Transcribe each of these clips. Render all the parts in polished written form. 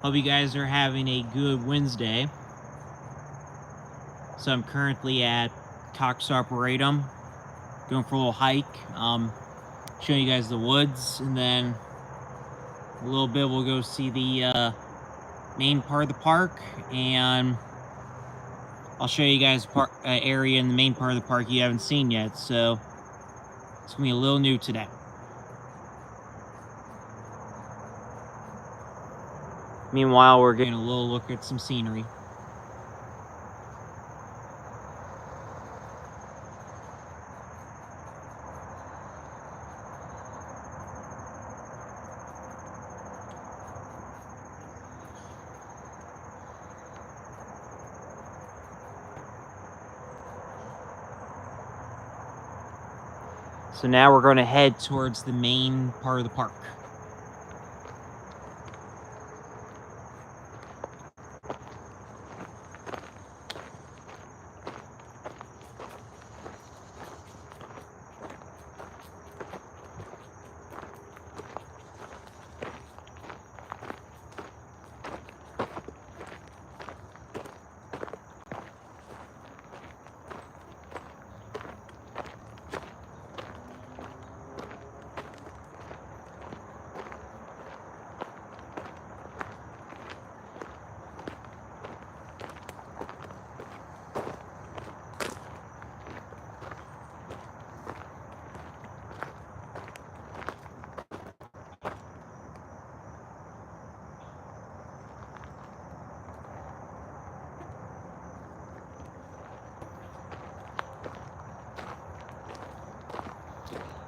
Hope you guys are having a good Wednesday. So I'm currently at Cox Arboretum, going for a little hike, showing you guys the woods, and then a little bit we'll go see the main part of the park, and I'll show you guys an area in the main part of the park you haven't seen yet, so it's going to be a little new today. Meanwhile, we're getting a little look at some scenery. So now we're going to head towards the main part of the park.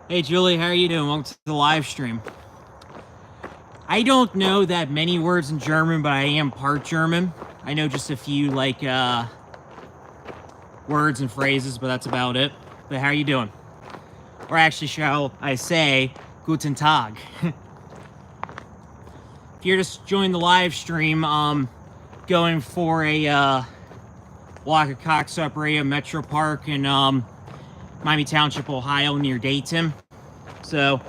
Hey Julie, how are you doing? Welcome to the live stream. I don't know that many words in German, but I am part German. I know just a few words and phrases, but that's about it. But how are you doing? Or actually, shall I say, Guten Tag. If you're just joining the live stream, going for a walk at Cox Arboretum Metropark in Miami Township, Ohio, near Dayton. So,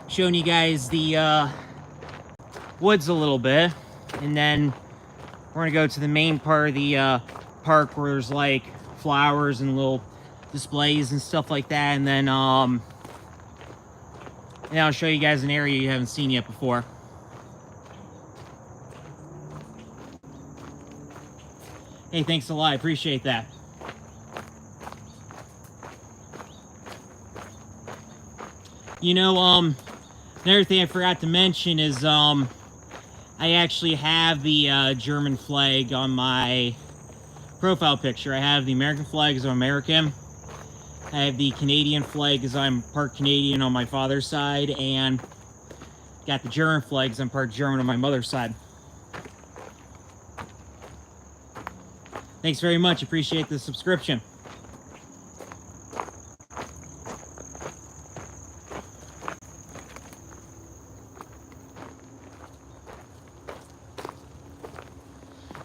showing you guys the woods a little bit, and then we're gonna go to the main part of the park where there's like flowers and little displays and stuff like that, and then I'll show you guys an area you haven't seen yet before. Hey, thanks a lot. I appreciate that. You know, another thing I forgot to mention is I actually have the German flag on my profile picture. I have the American flag as I'm American. I have the Canadian flag as I'm part Canadian on my father's side, and got the German flag as I'm part German on my mother's side. Thanks very much. Appreciate the subscription.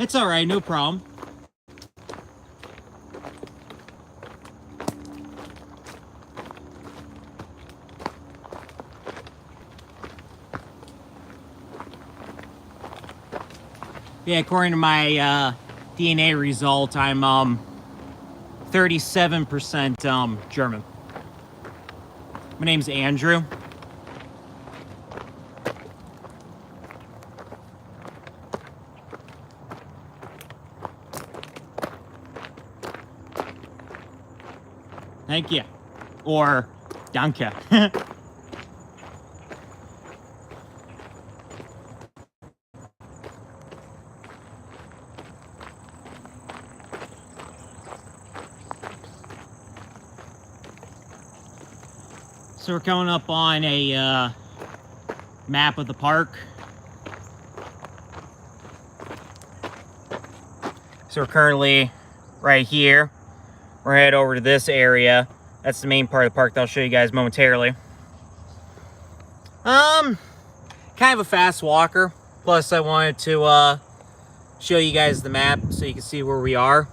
It's all right, no problem. Yeah, according to my DNA result, I'm 37% German. My name's Andrew. Thank you. Or danke. So we're coming up on a map of the park. So we're currently right here. We're headed over to this area. That's the main part of the park that I'll show you guys momentarily. Kind of a fast walker. Plus I wanted to show you guys the map so you can see where we are.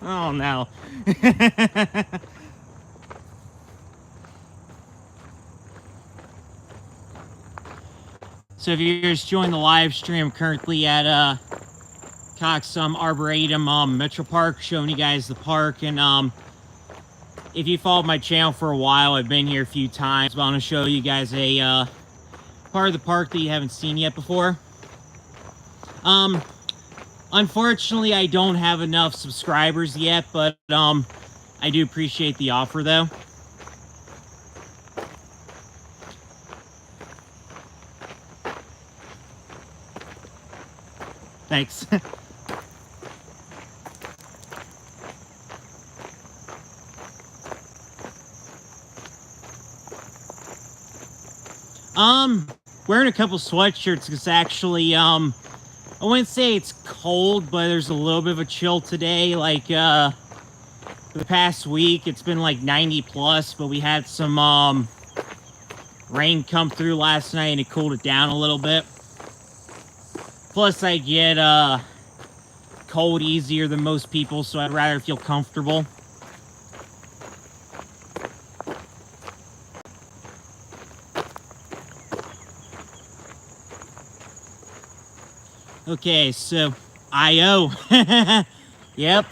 Oh no. So if you're just joining the live stream, I'm currently at Cox Arboretum Metropark, showing you guys the park. And if you followed my channel for a while, I've been here a few times. But I want to show you guys a part of the park that you haven't seen yet before. Unfortunately, I don't have enough subscribers yet, but I do appreciate the offer though. Thanks. Wearing a couple sweatshirts because actually, I wouldn't say it's cold, but there's a little bit of a chill today. Like, the past week, it's been like 90 plus, but we had some, rain come through last night and it cooled it down a little bit. Plus, I get, cold easier than most people, so I'd rather feel comfortable. Okay, so I.O. Yep.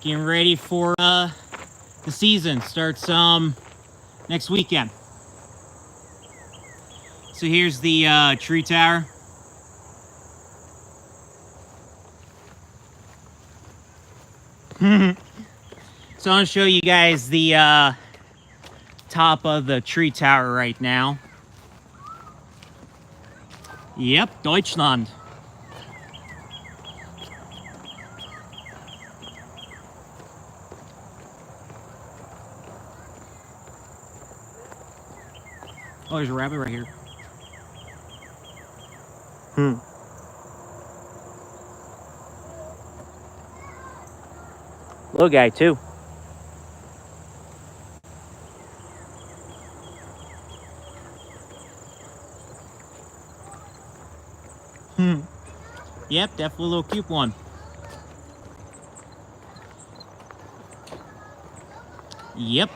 Getting ready for the season. Starts next weekend. So here's the tree tower. So I want to show you guys the top of the tree tower right now. Yep, Deutschland. Oh, there's a rabbit right here. Little guy too. Yep, definitely a little cute one. Yep.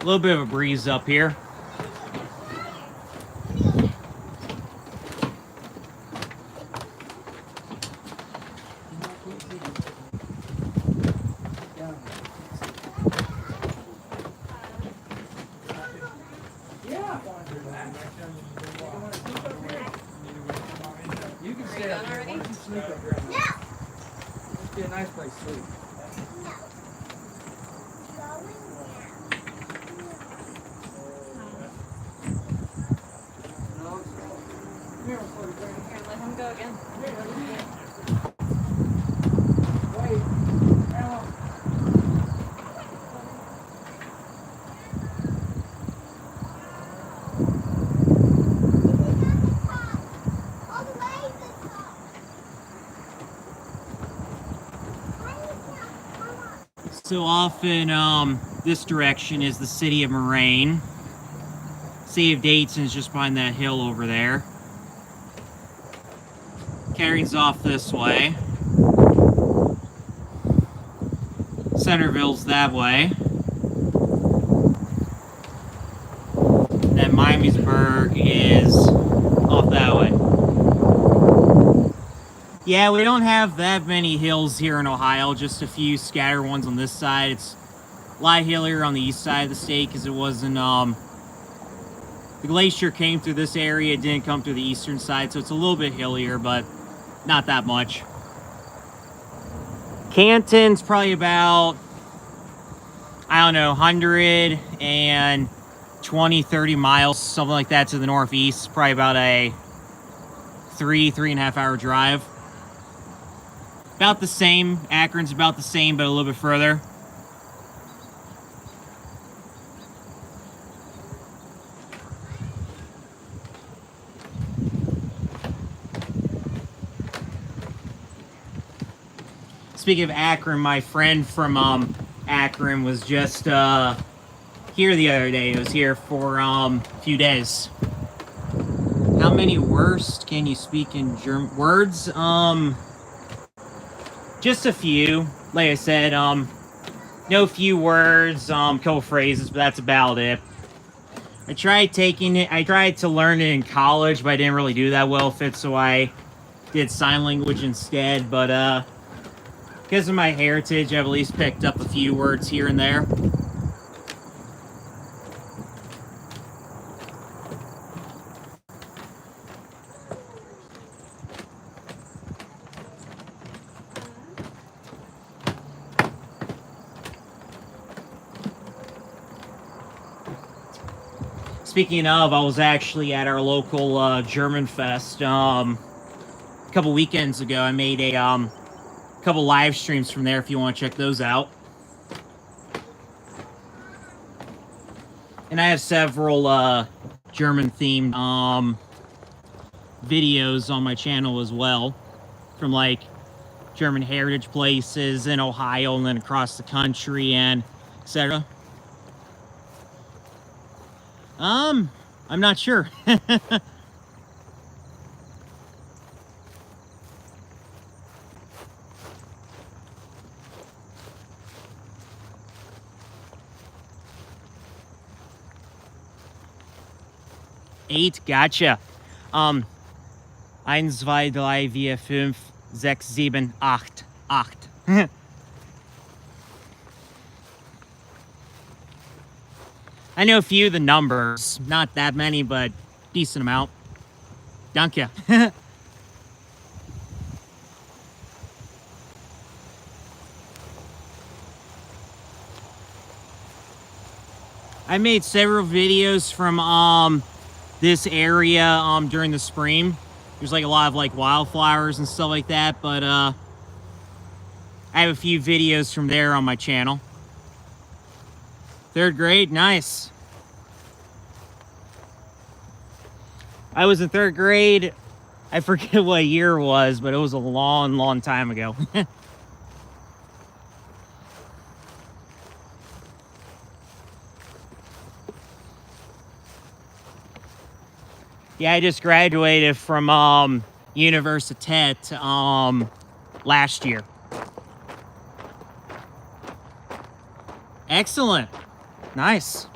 A little bit of a breeze up here. You can stay up here. Why don't you sleep up here? Yeah. Must be a nice place to sleep. Here, let him go again. Wait. Ella. So off in this direction is the city of Moraine. City of Dayton is just behind that hill over there. Carries off this way. Centerville's that way. Then Miamisburg is off that way. Yeah, we don't have that many hills here in Ohio, just a few scattered ones on this side. It's a lot hillier on the east side of the state because it wasn't The glacier came through this area, it didn't come through the eastern side, so it's a little bit hillier, but not that much. Canton's probably about, I don't know, 120, 30 miles, something like that to the northeast. Probably about a 3.5 hour drive. About the same. Akron's about the same, but a little bit further. Speaking of Akron, my friend from Akron was just here the other day. He was here for a few days. How many words can you speak in German? Words? Just a few. Like I said, no few words, couple phrases, but that's about it. I tried to learn it in college, but I didn't really do that well with it, so I did sign language instead, but because of my heritage, I've at least picked up a few words here and there. Speaking of, I was actually at our local German Fest a couple weekends ago. I made a couple live streams from there if you want to check those out. And I have several German-themed videos on my channel as well, from like German heritage places in Ohio and then across the country and etc. I'm not sure. Eight, gotcha. 1, 2, 3, 4, 5, 6, 7, 8. 8. I know a few of the numbers. Not that many, but decent amount. Danke. I made several videos from this area during the spring. There's like a lot of like wildflowers and stuff like that, but I have a few videos from there on my channel. 3rd grade, nice. I was in 3rd grade. I forget what year it was, but it was a long, long time ago. Yeah, I just graduated from Universität last year. Excellent. Nice.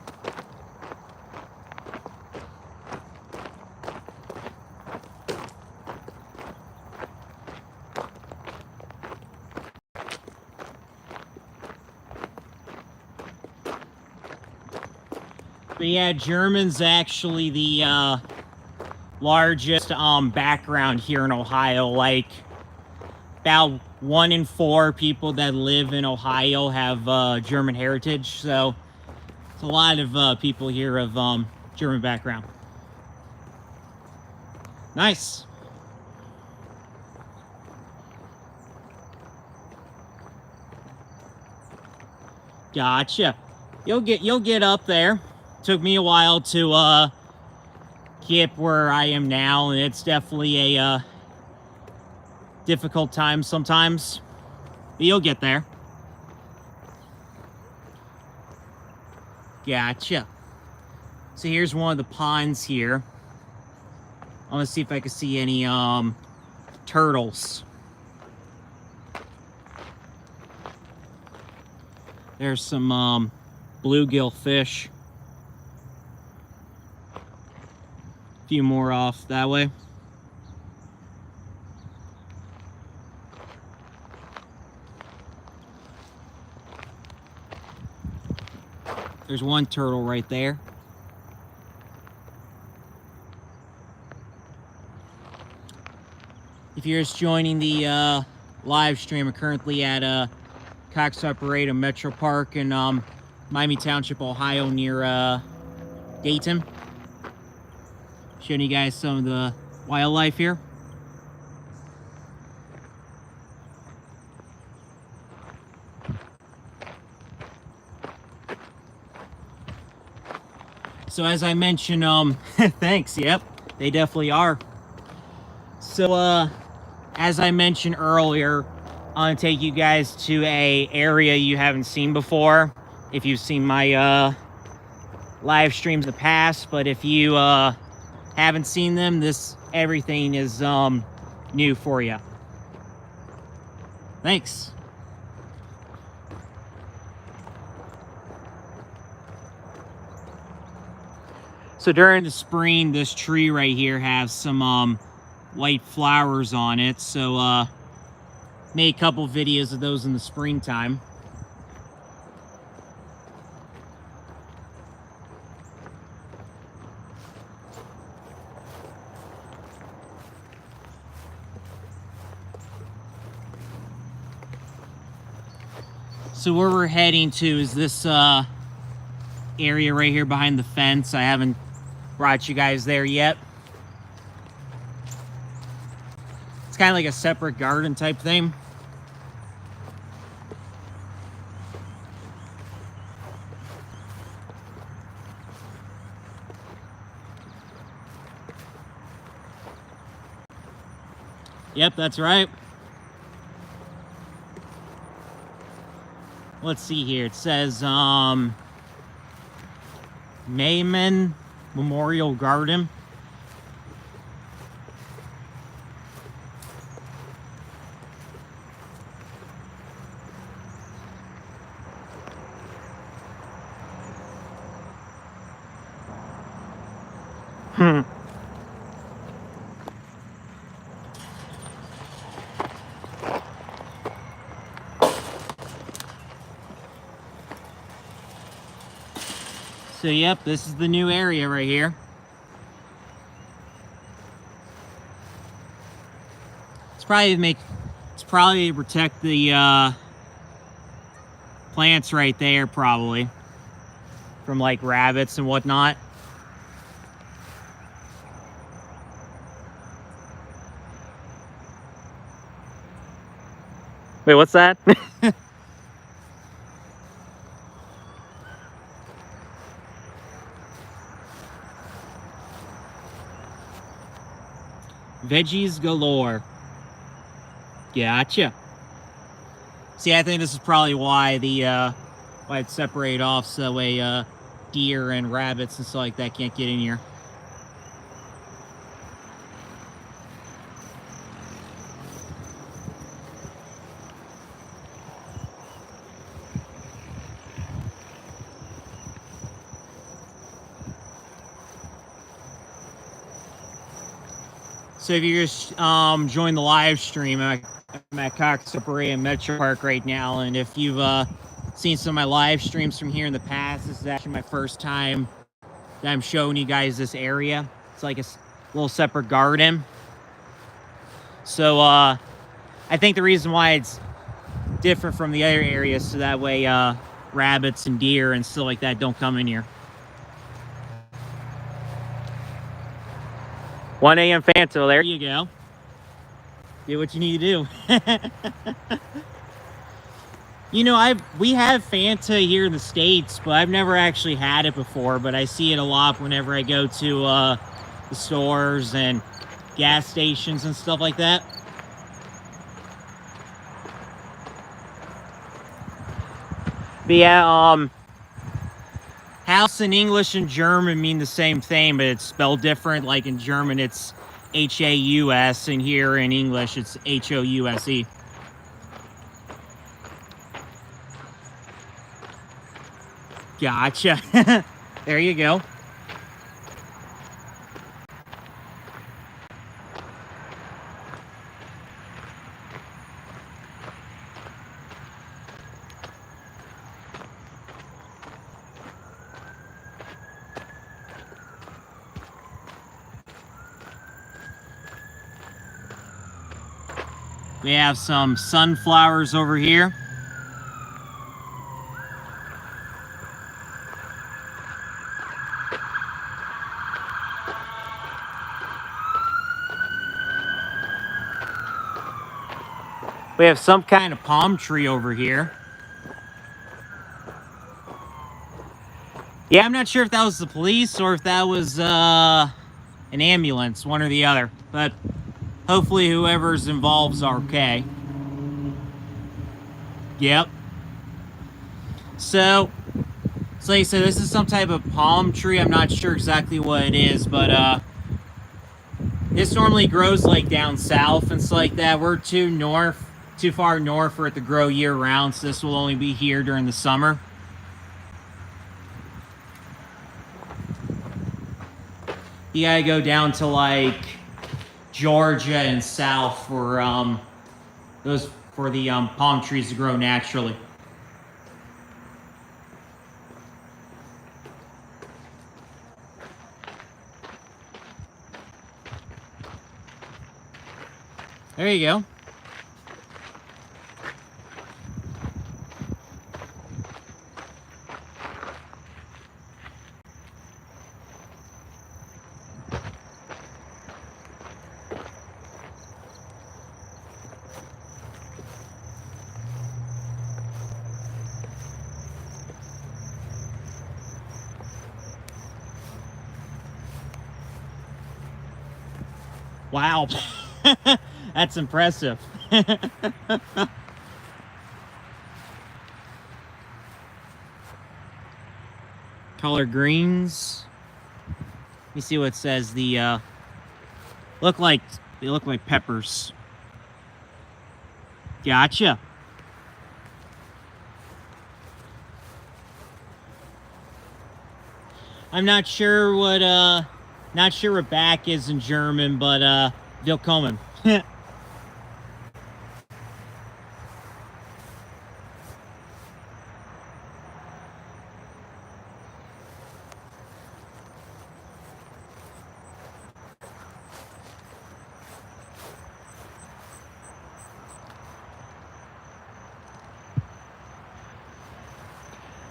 But yeah, German's actually the largest background here in Ohio. Like about 1 in 4 people that live in Ohio have German heritage, so it's a lot of people here of German background. Nice. Gotcha. You'll get up there. Took me a while to get where I am now, and it's definitely a difficult time sometimes, but you'll get there. Gotcha. So here's one of the ponds here. I want to see if I can see any turtles. There's some bluegill fish. A few more off that way. There's one turtle right there. If you're just joining the live stream, I'm currently at Cox Arboretum Metropark in Miami Township, Ohio, near Dayton. Showing you guys some of the wildlife here. So as I mentioned, thanks, yep, they definitely are. So as I mentioned earlier, I'm gonna take you guys to a area you haven't seen before. If you've seen my live streams in the past, but if you haven't seen them, everything is new for you. Thanks. So during the spring, this tree right here has some white flowers on it. So made a couple videos of those in the springtime. So where we're heading to is this area right here behind the fence. I haven't brought you guys there yet. It's kind of like a separate garden type thing. Yep, that's right. Let's see here. It says Mayman Memorial Garden. So yep, this is the new area right here. It's probably to protect the plants right there, probably from like rabbits and whatnot. Wait, what's that? Veggies galore. Gotcha. See, I think this is probably why why it's separated off so deer and rabbits and stuff like that can't get in here. So if you just join the live stream, I'm at Cox Arboretum Metropark right now, and if you've seen some of my live streams from here in the past, this is actually my first time that I'm showing you guys this area. It's like a little separate garden. So I think the reason why it's different from the other areas, so that way rabbits and deer and stuff like that don't come in here. 1 a.m. Fanto, there you go. Do what you need to do. You know, we have Fanta here in the States, but I've never actually had it before, but I see it a lot whenever I go to the stores and gas stations and stuff like that. But yeah, house in English and German mean the same thing, but it's spelled different. Like in German, it's H-A-U-S, and here in English, it's H-O-U-S-E. Gotcha. There you go. We have some sunflowers over here. We have some kind of palm tree over here. Yeah, I'm not sure if that was the police or if that was an ambulance, one or the other. But hopefully whoever's involved is okay. Yep. So, like I said, this is some type of palm tree. I'm not sure exactly what it is, but this normally grows like down south and stuff like that. We're too far north for it to grow year round, so this will only be here during the summer. You gotta go down to like Georgia and south for the palm trees to grow naturally. There you go. Wow. That's impressive. Color greens. Let me see what it says. They look like peppers. Gotcha. I'm not sure what back is in German, but willkommen.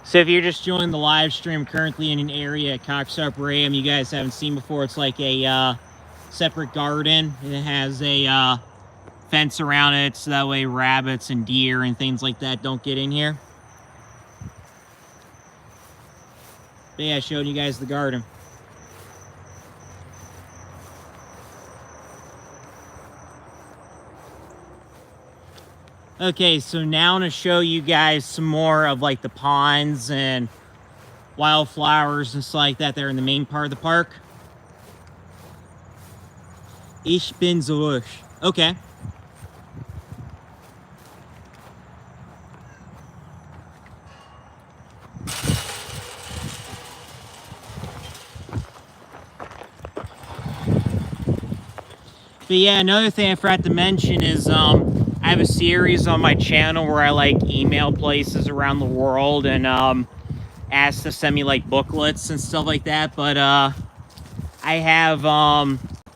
So if you're just joining the live stream, currently in an area at Cox Arboretum you guys haven't seen before, it's like a separate garden. It has a fence around it so that way rabbits and deer and things like that don't get in here. But yeah, showing you guys the garden. Okay, so now I'm going to show you guys some more of like the ponds and wildflowers and stuff like that there in the main part of the park. Ich bin zurück. Okay. But yeah, another thing I forgot to mention is I have a series on my channel where I like email places around the world and ask to send me like booklets and stuff like that. But I have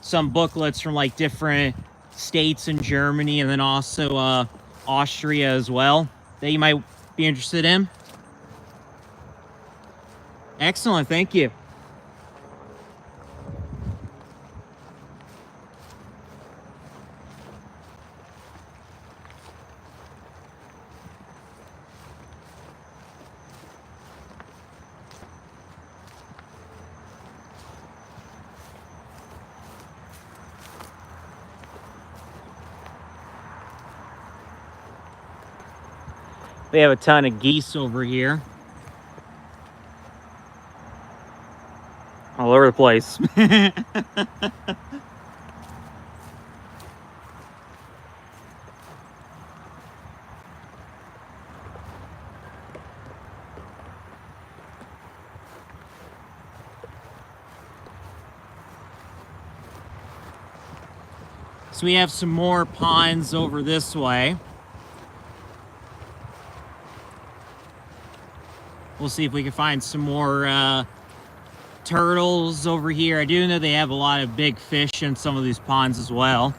some booklets from like different states in Germany and then also Austria as well that you might be interested in. Excellent, thank you. We have a ton of geese over here. All over the place. So we have some more ponds over this way. We'll see if we can find some more turtles over here. I do know they have a lot of big fish in some of these ponds as well.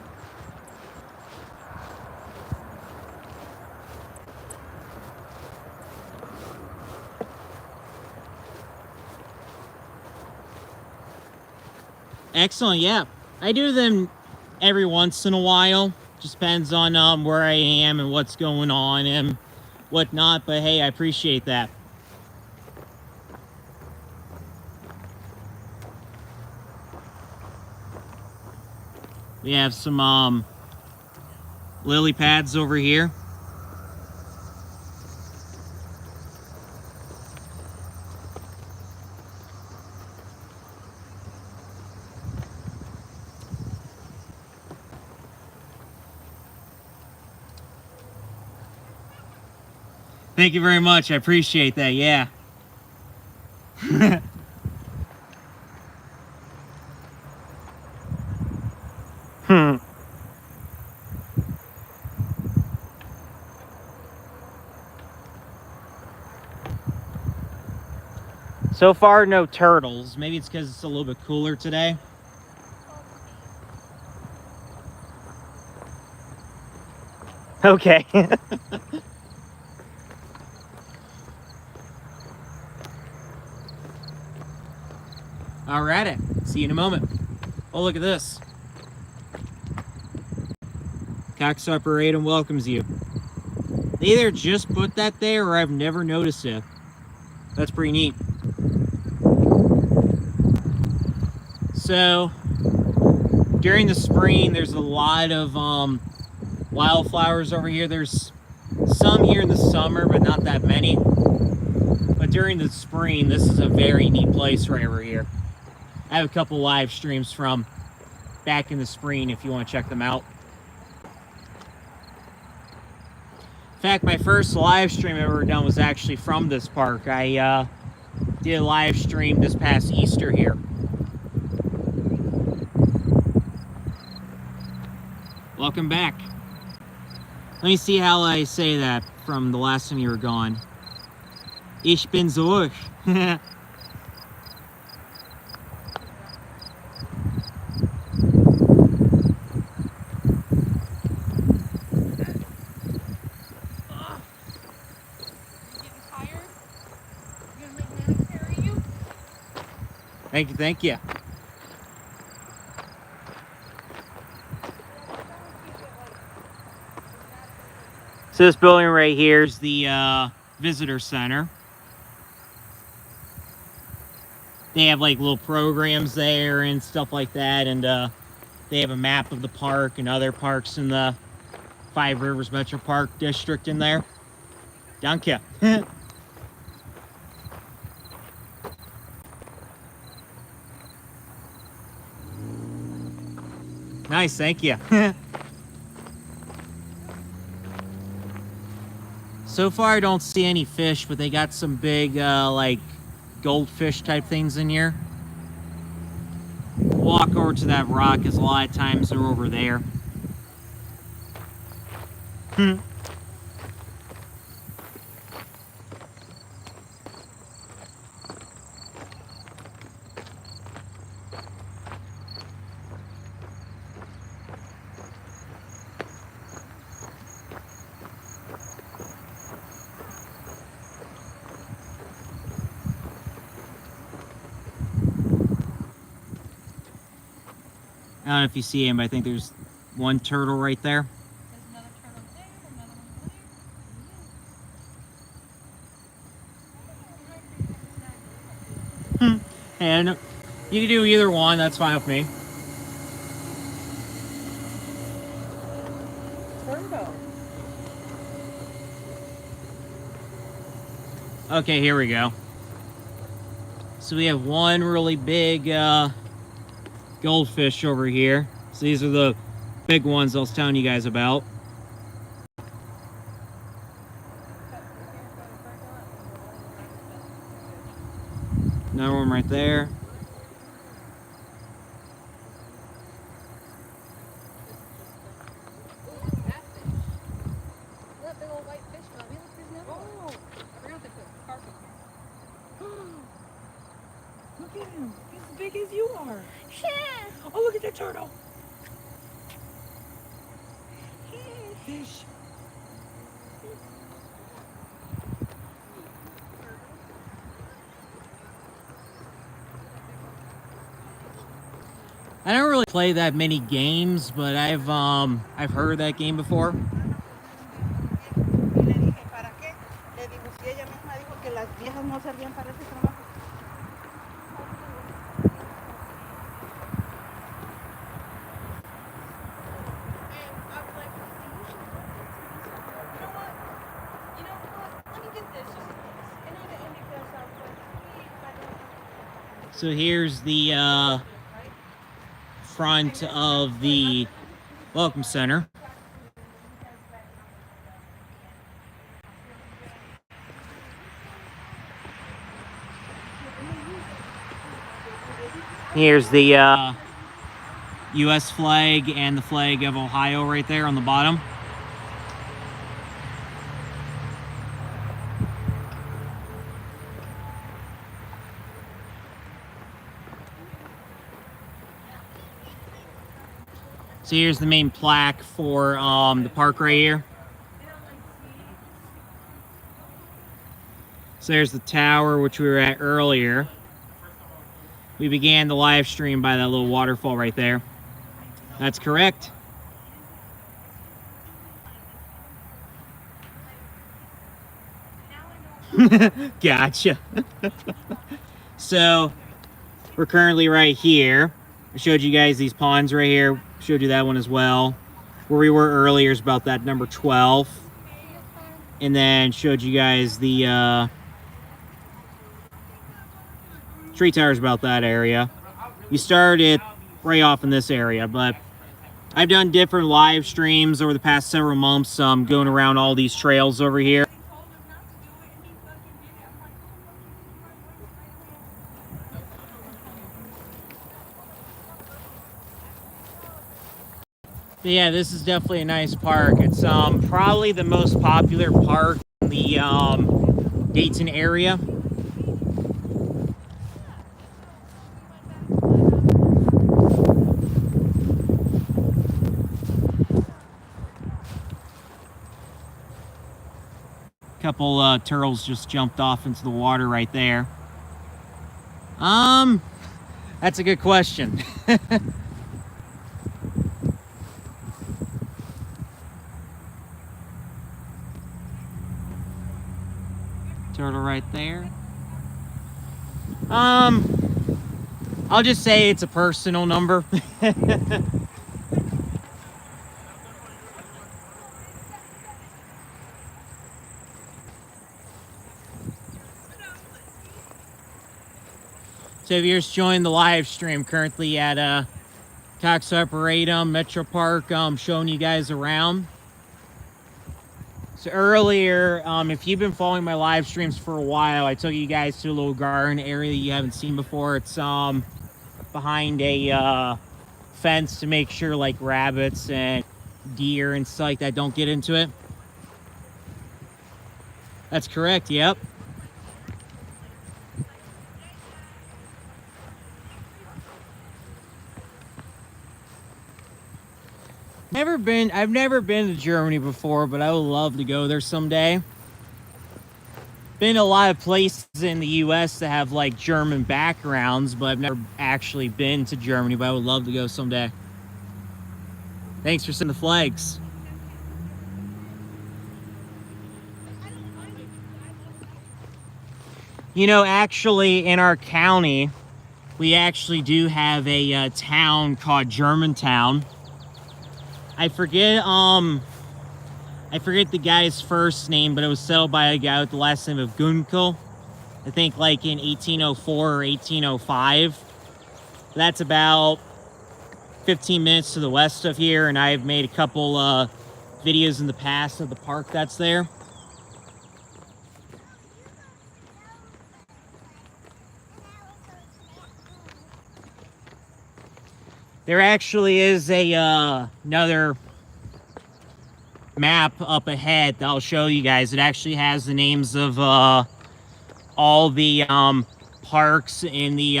Excellent, yeah. I do them every once in a while. Just depends on where I am and what's going on and whatnot. But hey, I appreciate that. We have some lily pads over here. Thank you very much. I appreciate that. Yeah. So far, no turtles. Maybe it's because it's a little bit cooler today. Okay. Alrighty. See you in a moment. Oh, look at this. Cox Arboretum welcomes you. They either just put that there or I've never noticed it. That's pretty neat. So, during the spring, there's a lot of wildflowers over here. There's some here in the summer, but not that many. But during the spring, this is a very neat place right over here. I have a couple live streams from back in the spring if you want to check them out. In fact, my first live stream I've ever done was actually from this park. I did a live stream this past Easter here. Welcome back. Let me see how I say that from the last time you were gone. Ich bin zurück. Thank you, thank you. So this building right here is the visitor center. They have like little programs there and stuff like that, and they have a map of the park and other parks in the Five Rivers Metropark district in there. Danke. Nice, thank you. So far I don't see any fish, but they got some big like goldfish type things in here. Walk over to that rock because a lot of times they're over there. I don't know if you see him, but I think there's one turtle right there. There's another turtle there, another one there. And you can do either one, that's fine with me. Turtle. Okay, here we go. So we have one really big goldfish over here. So these are the big ones I was telling you guys about. Another one right there. Look, big old white fish got me. Look, there's another one. I forgot to put carp in here. Look at him. He's as big as you are. Yeah. Oh, look at the turtle. Fish. I don't really play that many games, but I've heard of that game before. So here's the front of the Welcome Center. Here's the U.S. flag and the flag of Ohio right there on the bottom. So here's the main plaque for the park right here. So there's the tower, which we were at earlier. We began the live stream by that little waterfall right there. That's correct. Gotcha. So we're currently right here. I showed you guys these ponds right here. Showed you that one as well. Where we were earlier is about that number 12. And then showed you guys the tree towers about that area. We started right off in this area, but I've done different live streams over the past several months, going around all these trails over here. But yeah, this is definitely a nice park. It's probably the most popular park in the Dayton area. Couple turtles just jumped off into the water right there. That's a good question. Turtle right there. I'll just say it's a personal number. So if you're just joining the live stream, currently at Cox Arboretum Metropark, showing you guys around. So earlier, if you've been following my live streams for a while, I took you guys to a little garden area that you haven't seen before. It's behind a fence to make sure like rabbits and deer and stuff like that don't get into it. That's correct, yep. I've never been to Germany before, but I would love to go there someday. Been a lot of places in the US that have like German backgrounds, but I've never actually been to Germany, but I would love to go someday. Thanks for sending the flags. You know, actually in our county, we actually do have a town called Germantown. I forget the guy's first name, but it was settled by a guy with the last name of Gunkel. I think like in 1804 or 1805. That's about 15 minutes to the west of here, and I've made a couple videos in the past of the park that's there. There actually is a another map up ahead that I'll show you guys. It actually has the names of all the parks in the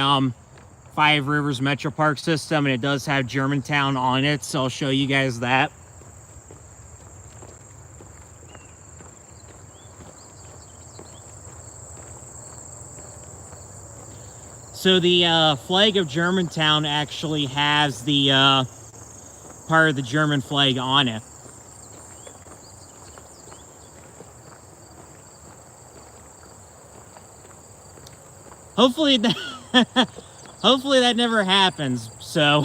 Five Rivers Metro Park system, and it does have Germantown on it, so I'll show you guys that. So So the flag of Germantown actually has the part of the German flag on it. Hopefully hopefully that never happens. So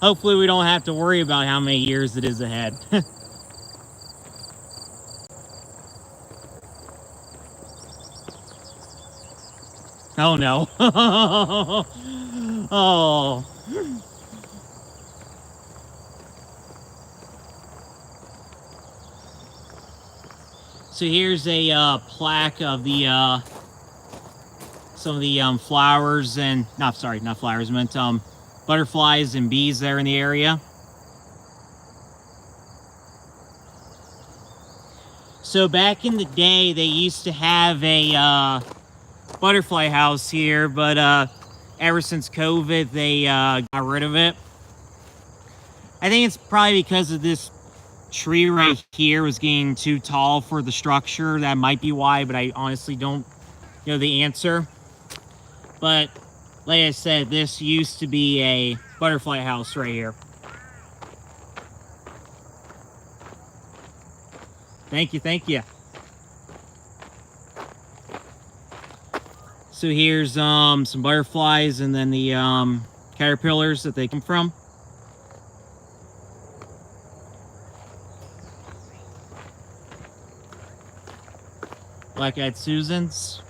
hopefully we don't have to worry about how many years it is ahead. Oh no. Oh. So here's a plaque of the some of the flowers and not flowers, meant butterflies and bees there in the area. So back in the day, they used to have a butterfly house here, but ever since COVID, they got rid of it. I think it's probably because of this tree right here was getting too tall for the structure. That might be why, but I honestly don't know the answer. But like I said, this used to be a butterfly house right here. Thank you, thank you. So here's some butterflies and then the caterpillars that they come from. Black-eyed Susans.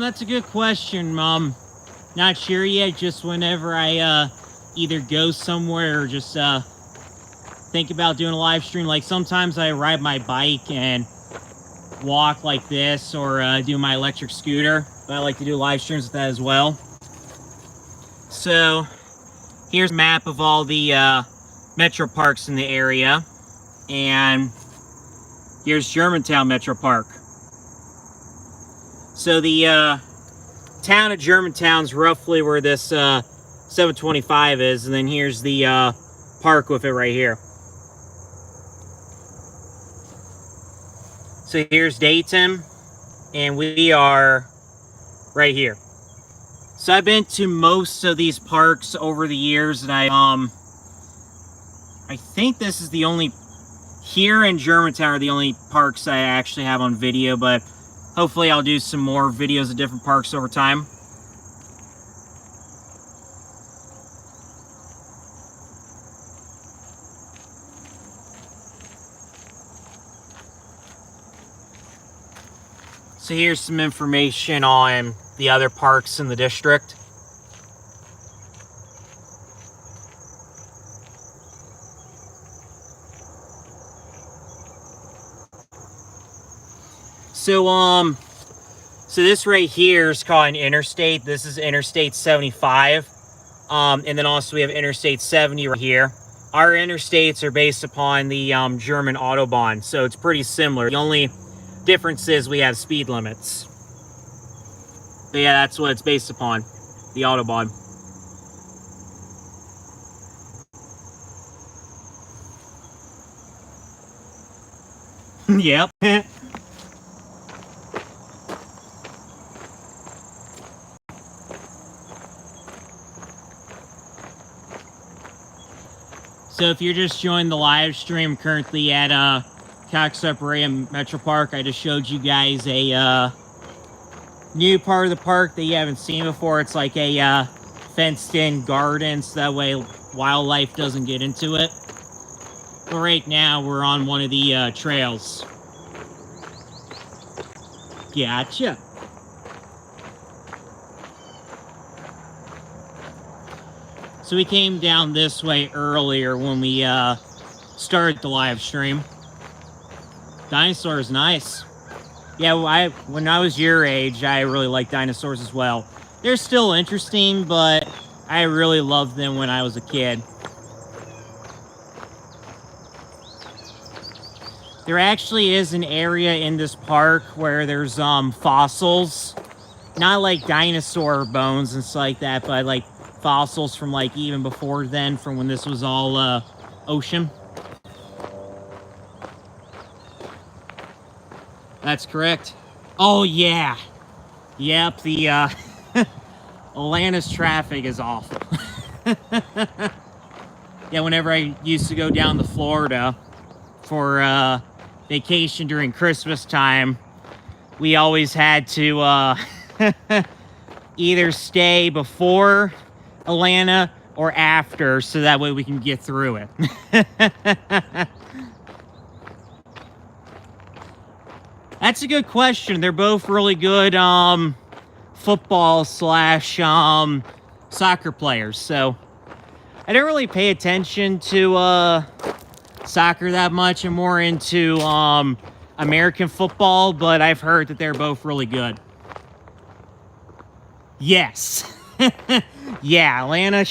That's a good question, Mom. Not sure yet, just whenever I either go somewhere or just think about doing a live stream. Like sometimes I ride my bike and walk like this or do my electric scooter, but I like to do live streams with that as well. So here's a map of all the metro parks in the area, and here's Germantown Metro Park. So the town of Germantown's roughly where this 725 is, and then here's the park with it right here. So here's Dayton, and we are right here. So I've been to most of these parks over the years, and I think this is the only, here in Germantown are the only parks I actually have on video, but hopefully I'll do some more videos of different parks over time. So here's some information on the other parks in the district. So this right here is called an interstate. This is Interstate 75. And then also we have Interstate 70 right here. Our interstates are based upon the German Autobahn, so it's pretty similar. The only difference is we have speed limits. But yeah, that's what it's based upon, the Autobahn. Yep. So if you're just joining the live stream, currently at Cox Arboretum Metropark, I just showed you guys a new part of the park that you haven't seen before. It's like a fenced-in garden, so that way wildlife doesn't get into it. But right now, we're on one of the trails. Gotcha. So we came down this way earlier when we started the live stream. Dinosaurs, nice. Yeah, when I was your age, I really liked dinosaurs as well. they're still interesting, but I really loved them when I was a kid. There actually is an area in this park where there's fossils. Not like dinosaur bones and stuff like that, but like fossils from like even before then, from when this was all ocean. That's correct. Oh yeah. Yep, the Atlanta's traffic is awful. Yeah, whenever I used to go down to Florida for vacation during Christmas time, we always had to either stay before Atlanta or after, so that way we can get through it. That's a good question. They're both really good football / soccer players. So I don't really pay attention to soccer that much. I'm more into American football, but I've heard that they're both really good. Yes. Yeah, Atlanta.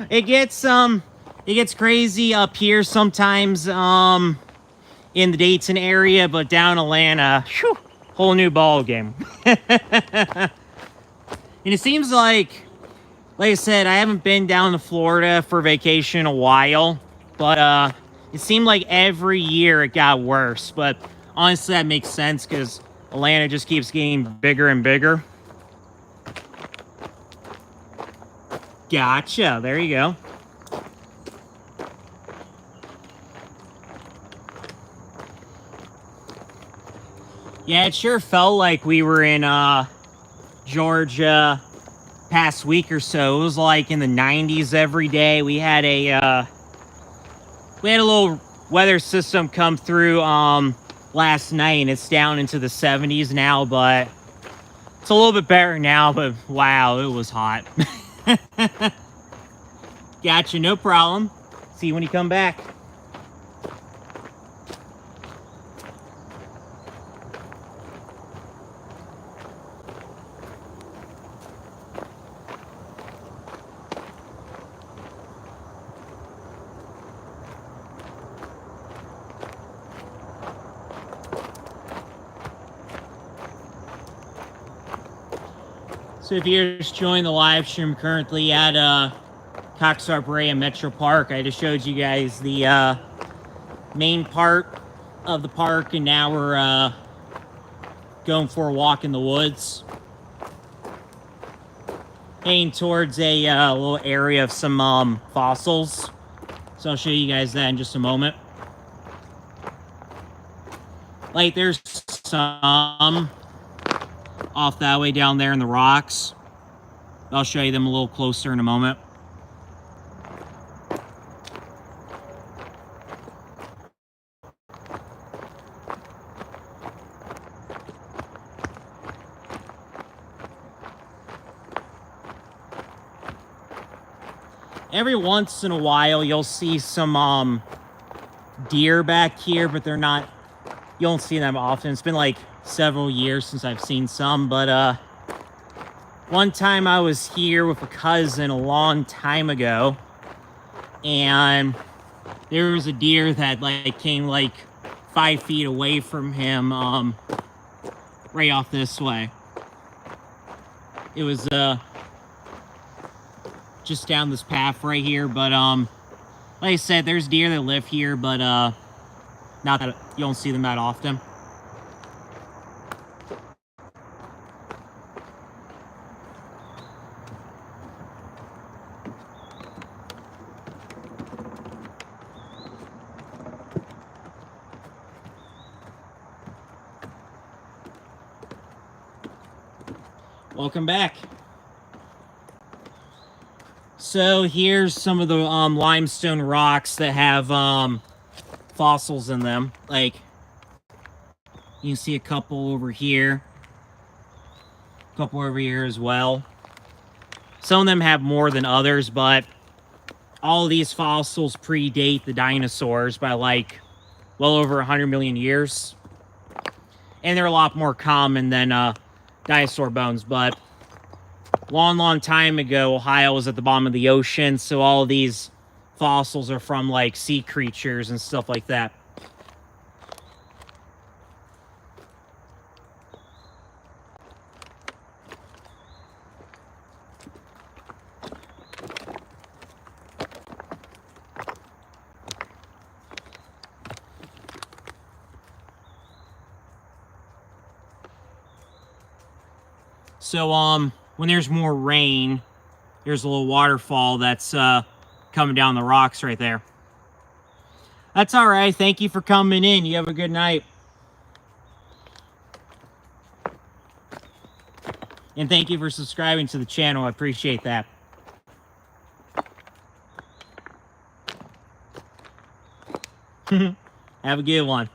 It gets crazy up here sometimes in the Dayton area, but down Atlanta, whole new ball game. And it seems like I said, I haven't been down to Florida for vacation in a while, but it seemed like every year it got worse. But honestly, that makes sense because Atlanta just keeps getting bigger and bigger. Gotcha. There you go. Yeah, it sure felt like we were in Georgia past week or so. It was like in the 90s every day. We had a little weather system come through last night, and it's down into the 70s now, but it's a little bit better now. But wow, it was hot. Gotcha, no problem. See you when you come back. So if you're just joining the live stream currently at Cox Arboretum Metropark, I just showed you guys the main part of the park, and now we're going for a walk in the woods. Heading towards a little area of some fossils. So I'll show you guys that in just a moment. Like there's some off that way down there in the rocks. I'll show you them a little closer in a moment. Every once in a while you'll see some deer back here, but they're not, you don't see them often. It's been like several years since I've seen some, but one time I was here with a cousin a long time ago, and there was a deer that like came like 5 feet away from him, right off this way. It was just down this path right here, but like I said, there's deer that live here, but not that you don't see them that often. Welcome back. So here's some of the limestone rocks that have fossils in them. Like you can see a couple over here, a couple over here as well. Some of them have more than others, but all of these fossils predate the dinosaurs by like well over 100 million years. And they're a lot more common than dinosaur bones, but long time ago, Ohio was at the bottom of the ocean, so all of these fossils are from, like, sea creatures and stuff like that. So, when there's more rain, there's a little waterfall that's coming down the rocks right there. That's all right. Thank you for coming in. You have a good night. And thank you for subscribing to the channel. I appreciate that. Have a good one.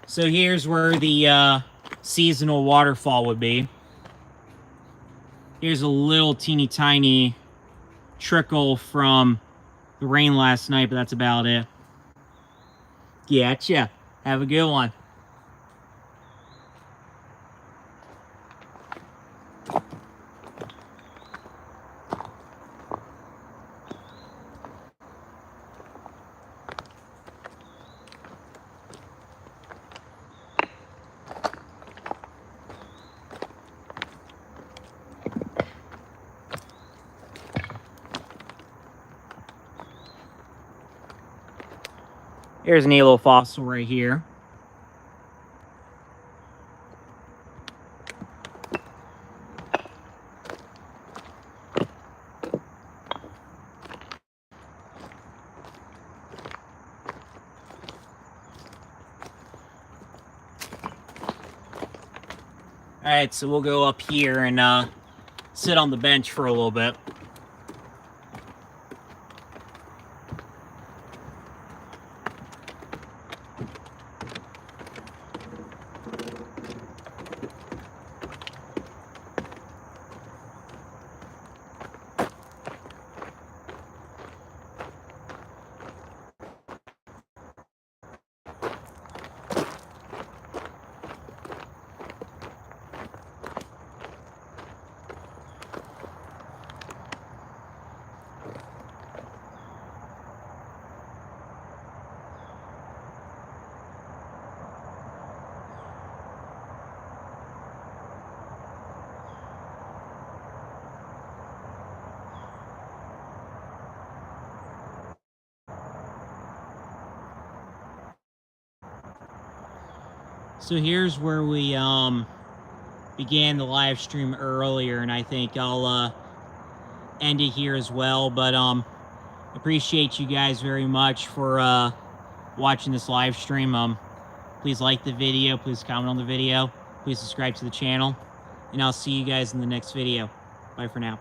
So here's where the seasonal waterfall would be. Here's a little teeny tiny trickle from the rain last night, but that's about it. Getcha. Have a good one. Here's a neat little fossil right here. Alright, so we'll go up here and sit on the bench for a little bit. So here's where we began the live stream earlier, and I think I'll end it here as well. But appreciate you guys very much for watching this live stream. Please like the video, please comment on the video, please subscribe to the channel, and I'll see you guys in the next video. Bye for now.